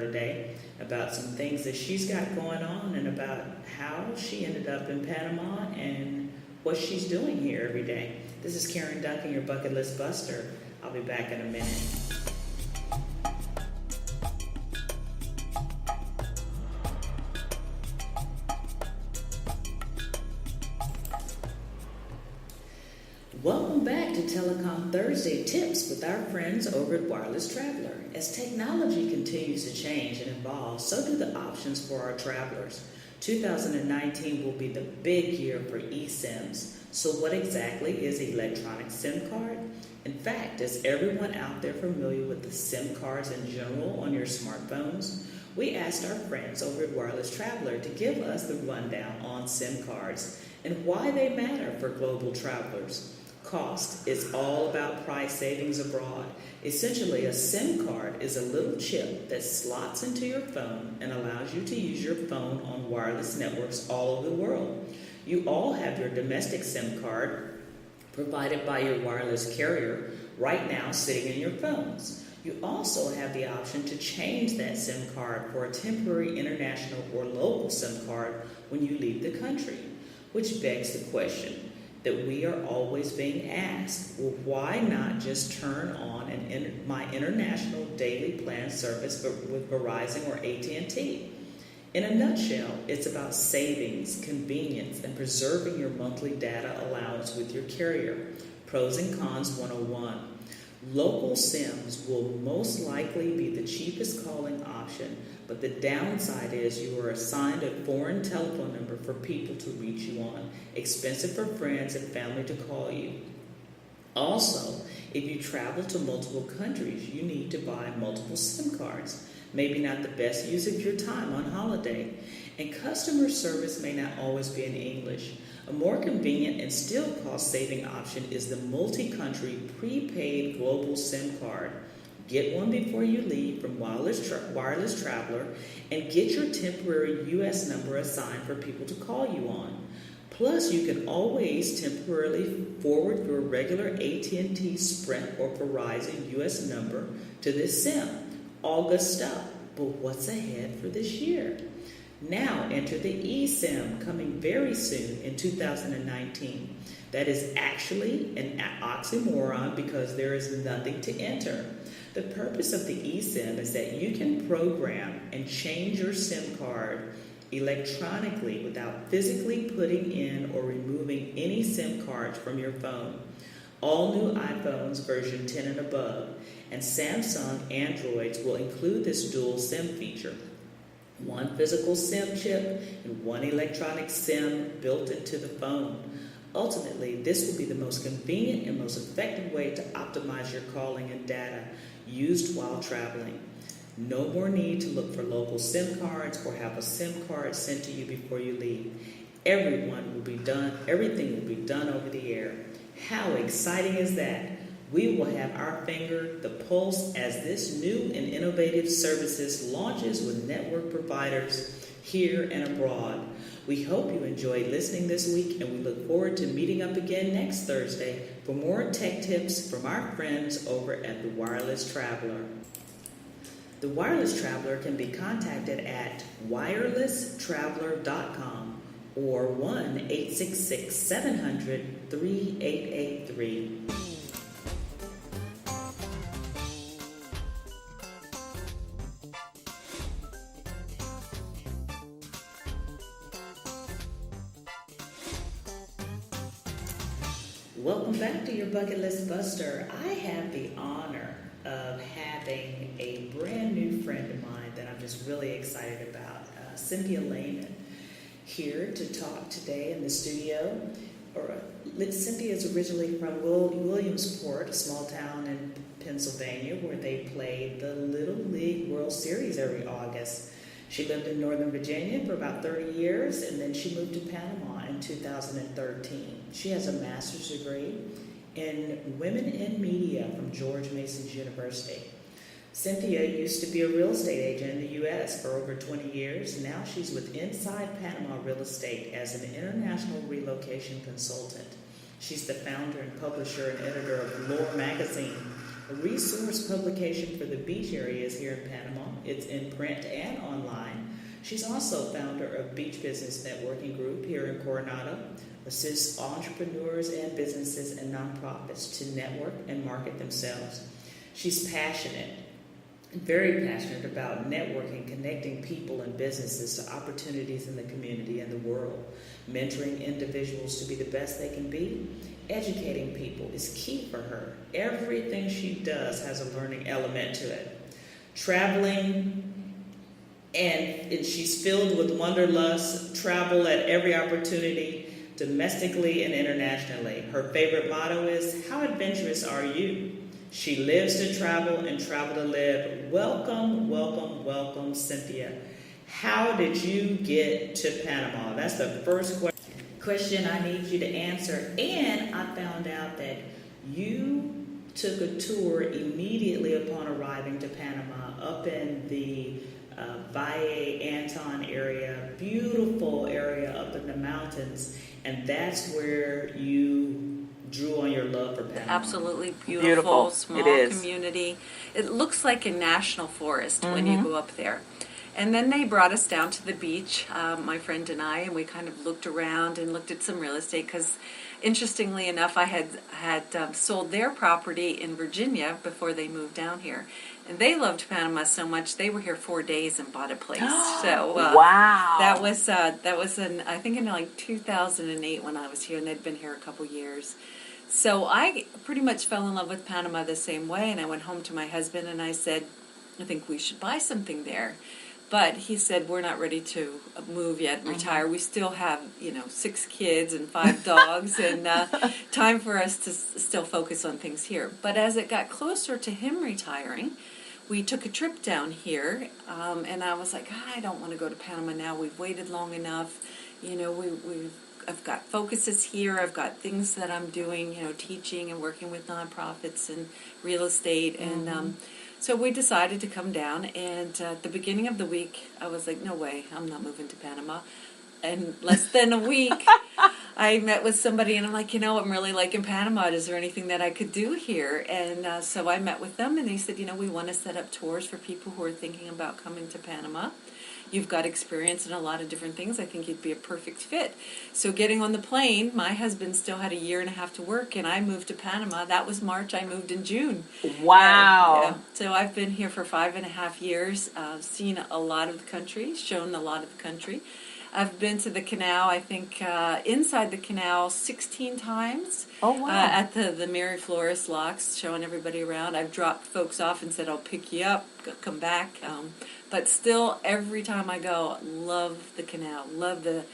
today about some things that she's got going on and about how she ended up in Panama and what she's doing here every day. This is Karen Duncan, your bucket list buster. I'll be back in a minute. Welcome back to Telecom Thursday Tips with our friends over at Wireless Traveler. As technology continues to change and evolve, so do the options for our travelers. 2019 will be the big year for eSIMs. So what exactly is an electronic SIM card? In fact, is everyone out there familiar with the SIM cards in general on your smartphones? We asked our friends over at Wireless Traveler to give us the rundown on SIM cards and why they matter for global travelers. Cost is all about price savings abroad. Essentially, a SIM card is a little chip that slots into your phone and allows you to use your phone on wireless networks all over the world. You all have your domestic SIM card provided by your wireless carrier right now sitting in your phones. You also have the option to change that SIM card for a temporary international or local SIM card when you leave the country, which begs the question that we are always being asked, well, why not just turn on my international daily plan service with Verizon or AT&T? In a nutshell, it's about savings, convenience, and preserving your monthly data allowance with your carrier. Pros and cons 101. Local SIMs will most likely be the cheapest calling option, but the downside is you are assigned a foreign telephone number for people to reach you on, expensive for friends and family to call you. Also, if you travel to multiple countries, you need to buy multiple SIM cards. Maybe not the best use of your time on holiday. And customer service may not always be in English. A more convenient and still cost-saving option is the multi-country prepaid global SIM card. Get one before you leave from Wireless Traveler and get your temporary U.S. number assigned for people to call you on. Plus, you can always temporarily forward your regular AT&T, Sprint, or Verizon U.S. number to this SIM. All good stuff, but what's ahead for this year? Now enter the eSIM coming very soon in 2019. That is actually an oxymoron because there is nothing to enter. The purpose of the eSIM is that you can program and change your SIM card electronically without physically putting in or removing any SIM cards from your phone. All new iPhones version 10 and above and Samsung Androids will include this dual SIM feature. One physical SIM chip and one electronic SIM built into the phone. Ultimately, this will be the most convenient and most effective way to optimize your calling and data used while traveling. No more need to look for local SIM cards or have a SIM card sent to you before you leave. Everything will be done over the air. How exciting is that? We will have our finger the pulse as this new and innovative services launches with network providers here and abroad. We hope you enjoyed listening this week, and we look forward to meeting up again next Thursday for more tech tips from our friends over at the Wireless Traveler. The Wireless Traveler can be contacted at wirelesstraveler.com or 1-866-700-3883. Welcome back to your Bucket List Buster. I have the honor of having a brand new friend of mine that I'm just really excited about, Cynthia Lehman, here to talk today in the studio. Cynthia is originally from Williamsport, a small town in Pennsylvania, where they play the Little League World Series every August. She lived in Northern Virginia for about 30 years, and then she moved to Panama in 2013. She has a master's degree in Women in Media from George Mason University. Cynthia used to be a real estate agent in the U.S. for over 20 years. Now she's with Inside Panama Real Estate as an international relocation consultant. She's the founder and publisher and editor of Lore Magazine, a resource publication for the beach areas here in Panama. It's in print and online. She's also founder of Beach Business Networking Group here in Coronado, assists entrepreneurs and businesses and nonprofits to network and market themselves. She's very passionate about networking, connecting people and businesses to opportunities in the community and the world, mentoring individuals to be the best they can be. Educating people is key for her. Everything she does has a learning element to it. Traveling, and she's filled with wanderlust, travel at every opportunity, domestically and internationally. Her favorite motto is, "How adventurous are you?" She lives to travel and travel to live. Welcome, welcome, welcome, Cynthia. How did you get to Panama? That's the first question I need you to answer. And I found out that you took a tour immediately upon arriving to Panama up in the Valle Anton area, beautiful area up in the mountains, and that's where you drew on your love for Panama. Absolutely beautiful. Small community. It looks like a national forest when you go up there. And then they brought us down to the beach, my friend and I, and we kind of looked around and looked at some real estate because, interestingly enough, I had sold their property in Virginia before they moved down here. And they loved Panama so much they were here 4 days and bought a place. So wow, that was I think in like 2008 when I was here, and they'd been here a couple years. So I pretty much fell in love with Panama the same way, and I went home to my husband and I said, I think we should buy something there. But he said, we're not ready to move yet and retire. We still have, 6 kids and 5 dogs and time for us to still focus on things here. But as it got closer to him retiring, we took a trip down here, and I was like, I don't want to go to Panama now. We've waited long enough. I've got focuses here. I've got things that I'm doing, teaching and working with nonprofits and real estate. And so we decided to come down. And at the beginning of the week, I was like, no way, I'm not moving to Panama. And less than a week, I met with somebody, and I'm like, I'm really liking Panama. Is there anything that I could do here? And so I met with them, and they said, we want to set up tours for people who are thinking about coming to Panama. You've got experience in a lot of different things. I think you'd be a perfect fit. So getting on the plane, my husband still had a year and a half to work, and I moved to Panama. That was March. I moved in June. Wow. So I've been here for 5.5 years, seen a lot of the country, shown a lot of the country. I've been to the canal, I think, inside the canal 16 times. Oh, wow. At the Mary Flores locks, showing everybody around. I've dropped folks off and said, I'll pick you up, come back. But still, every time I go, love the canal, love the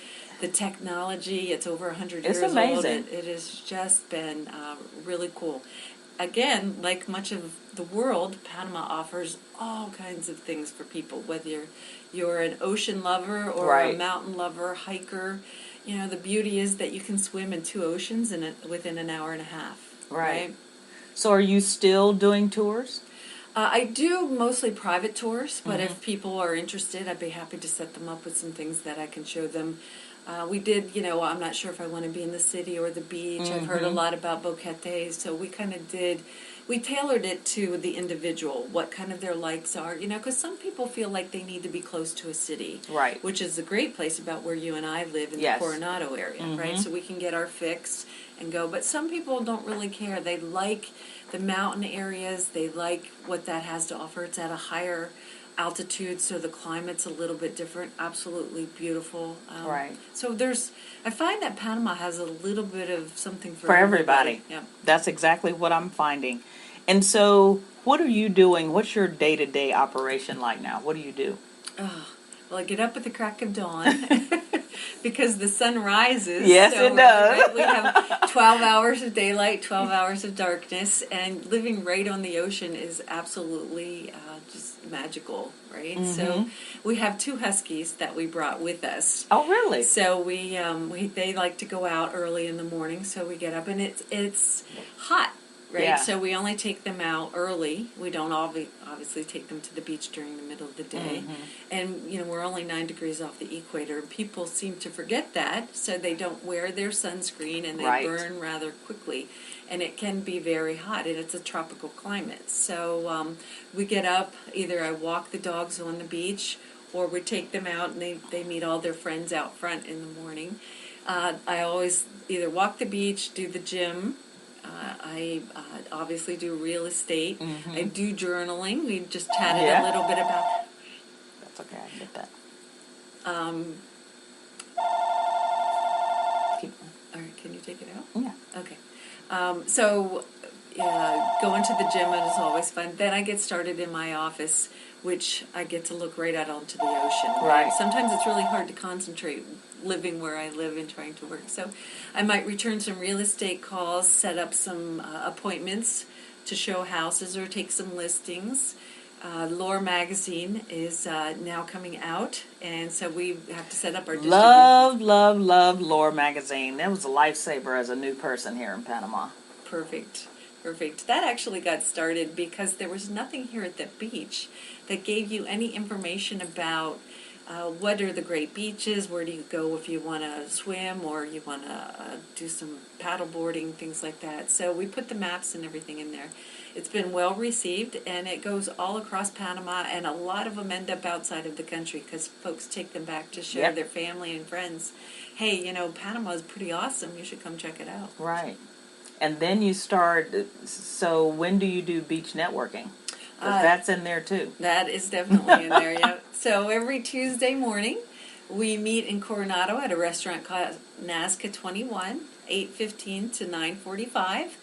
technology. It's over 100 years old. It's amazing. It has just been really cool. Again, like much of the world, Panama offers all kinds of things for people, whether you're an ocean lover or a mountain lover, hiker. The beauty is that you can swim in 2 oceans within an hour and a half. Right. So are you still doing tours? I do mostly private tours, but if people are interested, I'd be happy to set them up with some things that I can show them. We did, I'm not sure if I want to be in the city or the beach. I've heard a lot about boquetes, so we kind of we tailored it to the individual, what kind of their likes are, because some people feel like they need to be close to a city. Right. Which is the great place about where you and I live in the Coronado area, right? So we can get our fix and go. But some people don't really care. They like the mountain areas. They like what that has to offer. It's at a higher altitude, so the climate's a little bit different. Absolutely beautiful. So I find that Panama has a little bit of something for everybody. Yeah. That's exactly what I'm finding. And so what are you doing? What's your day-to-day operation like now? What do you do? Well, I get up at the crack of dawn because the sun rises. Yes, so it does. Right? We have 12 hours of daylight, 12 hours of darkness, and living right on the ocean is absolutely just magical, right? So we have 2 huskies that we brought with us. Oh, really? So they like to go out early in the morning, so we get up, and it's hot. right? Yeah. So we only take them out early. We don't obviously take them to the beach during the middle of the day. And, we're only 9 degrees off the equator. People seem to forget that, so they don't wear their sunscreen and they Right. burn rather quickly. And it can be very hot, and it's a tropical climate. So we get up, either I walk the dogs on the beach, or we take them out and they meet all their friends out front in the morning. I always either walk the beach, do the gym. I obviously do real estate. I do journaling. We just chatted a little bit about that. That's okay, I get that. Keep All right, can you take it out? Yeah. Okay. So going to the gym is always fun. Then I get started in my office, which I get to look right out onto the ocean. Right. Sometimes it's really hard to concentrate living where I live and trying to work. So I might return some real estate calls, set up some appointments to show houses or take some listings. Lore magazine is now coming out, and so we have to set up our distribution. Love Lore magazine. That was a lifesaver as a new person here in Panama. Perfect. That actually got started because there was nothing here at the beach that gave you any information about what are the great beaches, where do you go if you want to swim or you want to do some paddle boarding, things like that. So we put the maps and everything in there. It's been well received, and it goes all across Panama, and a lot of them end up outside of the country because folks take them back to show their family and friends, hey, Panama is pretty awesome. You should come check it out. Right. And then you start, so when do you do beach networking? 'Cause that's in there too. That is definitely in there, yeah. So every Tuesday morning, we meet in Coronado at a restaurant called Nazca 21, 8:15 to 9:45.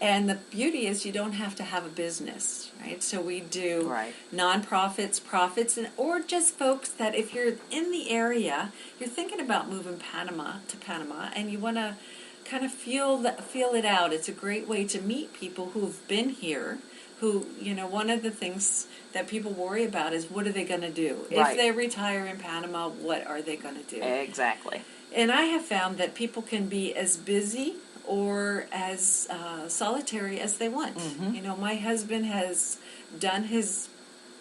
And the beauty is you don't have to have a business, right? So we do nonprofits, profits, or just folks that if you're in the area, you're thinking about moving to Panama, and you want to kind of feel it out. It's a great way to meet people who've been here, who, one of the things that people worry about is what are they going to do? Right. If they retire in Panama, what are they going to do? Exactly. And I have found that people can be as busy or as solitary as they want. My husband has done his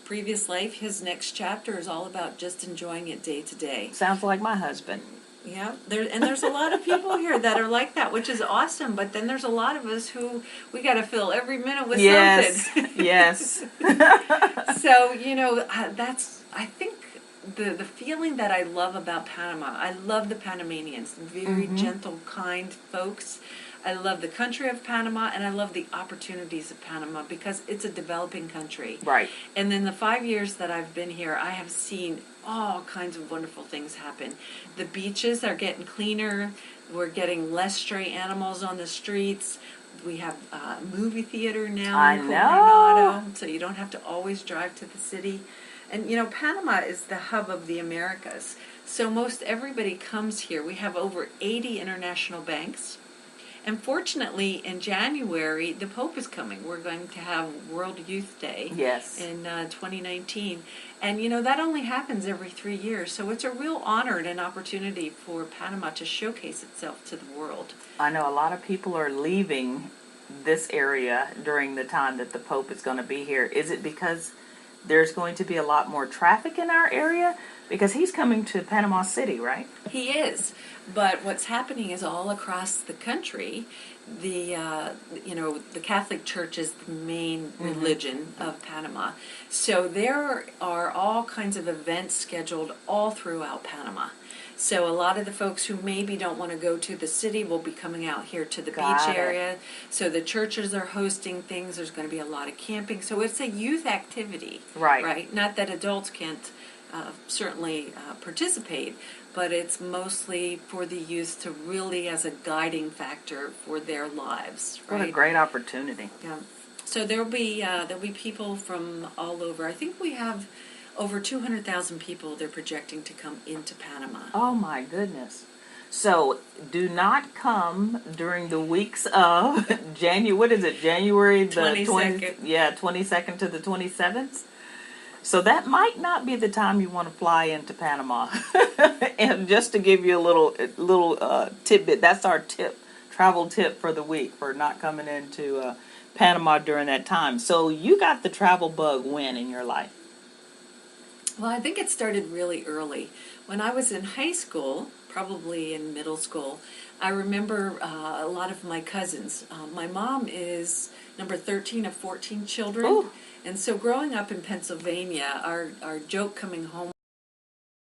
previous life. His next chapter is all about just enjoying it day to day. Sounds like my husband. Yeah, there's a lot of people here that are like that, which is awesome. But then there's a lot of us who we got to fill every minute with something. Yes. So that's I think the feeling that I love about Panama. I love the Panamanians, very gentle, kind folks. I love the country of Panama, and I love the opportunities of Panama because it's a developing country. Right. And in the 5 years that I've been here, I have seen all kinds of wonderful things happen. The beaches are getting cleaner. We're getting less stray animals on the streets. We have a movie theater now in Coronado, so you don't have to always drive to the city. And, Panama is the hub of the Americas. So most everybody comes here. We have over 80 international banks. And fortunately, in January, the Pope is coming. We're going to have World Youth Day in 2019. And, that only happens every 3 years. So it's a real honor and an opportunity for Panama to showcase itself to the world. I know a lot of people are leaving this area during the time that the Pope is going to be here. Is it because there's going to be a lot more traffic in our area? Because he's coming to Panama City, right? He is. But what's happening is all across the country, the Catholic Church is the main religion of Panama. So there are all kinds of events scheduled all throughout Panama. So a lot of the folks who maybe don't want to go to the city will be coming out here to the beach area. So the churches are hosting things. There's going to be a lot of camping. So it's a youth activity. Right? Not that adults can't certainly participate, but it's mostly for the youth to really as a guiding factor for their lives. Right? What a great opportunity. Yeah. So there'll be people from all over. I think we have over 200,000 people they're projecting to come into Panama. Oh my goodness. So do not come during the weeks of January, what is it, January the 22nd. 22nd to the 27th. So that might not be the time you want to fly into Panama. And just to give you a little tidbit, that's our travel tip for the week for not coming into Panama during that time. So you got the travel bug when in your life? Well, I think it started really early. When I was in high school, probably in middle school, I remember a lot of my cousins. My mom is number 13 of 14 children. Ooh. And so growing up in Pennsylvania, our joke coming home